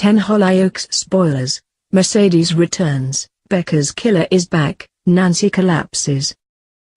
10 Hollyoaks spoilers. Mercedes returns, Becca's killer is back, Nancy collapses.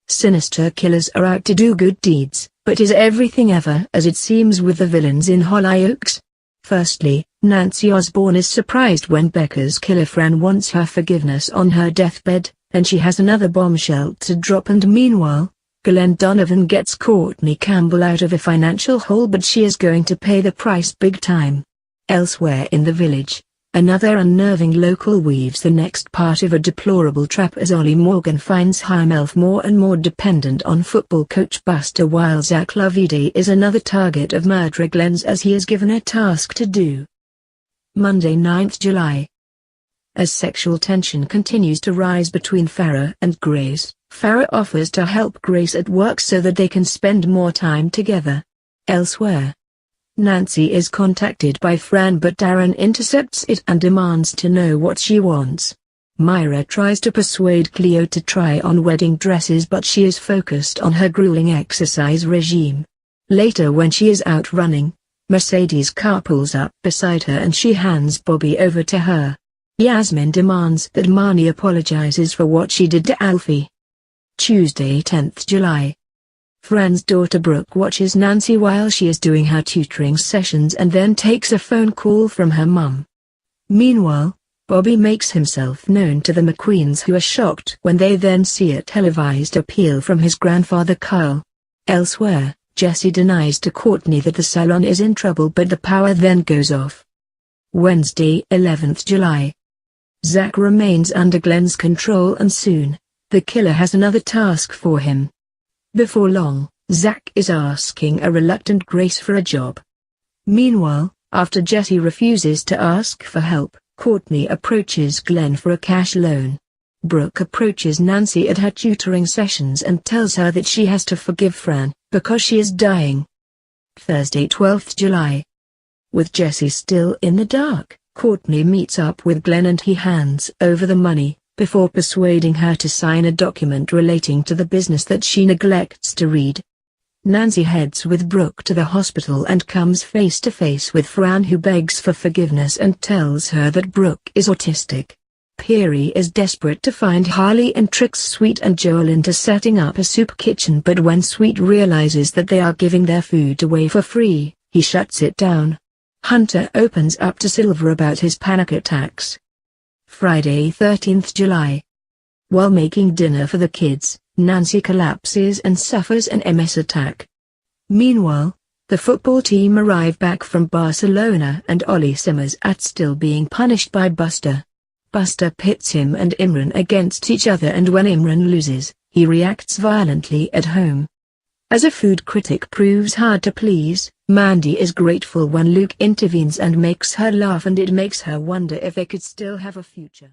Sinister killers are out to do good deeds, but is everything ever as it seems with the villains in Hollyoaks? Firstly, Nancy Osborne is surprised when Becca's killer Fran wants her forgiveness on her deathbed, and she has another bombshell to drop. And meanwhile, Donovan gets Courtney Campbell out of a financial hole, but she is going to pay the price big time. Elsewhere in the village, another unnerving local weaves the next part of a deplorable trap as Ollie Morgan finds himelf more and more dependent on football coach Buster, while Zack Loveday is another target of murderer Glenn's as he is given a task to do. Monday 9th July. As sexual tension continues to rise between Farrah and Grace, Farrah offers to help Grace at work so that they can spend more time together. Elsewhere, Nancy is contacted by Fran, but Darren intercepts it and demands to know what she wants. Myra tries to persuade Cleo to try on wedding dresses, but she is focused on her grueling exercise regime. Later, when she is out running, Mercedes' car pulls up beside her and she hands Bobby over to her. Yasmin demands that Marnie apologizes for what she did to Alfie. Tuesday 10th July. Fran's daughter Brooke watches Nancy while she is doing her tutoring sessions and then takes a phone call from her mum. Meanwhile, Bobby makes himself known to the McQueens, who are shocked when they then see a televised appeal from his grandfather Kyle. Elsewhere, Jesse denies to Courtney that the salon is in trouble, but the power then goes off. Wednesday 11th July. Zack remains under Glenn's control and soon, the killer has another task for him. Before long, Zack is asking a reluctant Grace for a job. Meanwhile, after Jesse refuses to ask for help, Courtney approaches Glenn for a cash loan. Brooke approaches Nancy at her tutoring sessions and tells her that she has to forgive Fran, because she is dying. Thursday 12th July. With Jesse still in the dark, Courtney meets up with Glenn and he hands over the money, before persuading her to sign a document relating to the business that she neglects to read. Nancy heads with Brooke to the hospital and comes face to face with Fran, who begs for forgiveness and tells her that Brooke is autistic. Perry is desperate to find Harley and tricks Sweet and Joel into setting up a soup kitchen, but when Sweet realizes that they are giving their food away for free, he shuts it down. Hunter opens up to Silver about his panic attacks. Friday 13th July. While making dinner for the kids, Nancy collapses and suffers an MS attack. Meanwhile, the football team arrive back from Barcelona and Ollie simmers at still being punished by Buster. Buster pits him and Imran against each other, and when Imran loses, he reacts violently at home. As a food critic proves hard to please, Mandy is grateful when Luke intervenes and makes her laugh, and it makes her wonder if they could still have a future.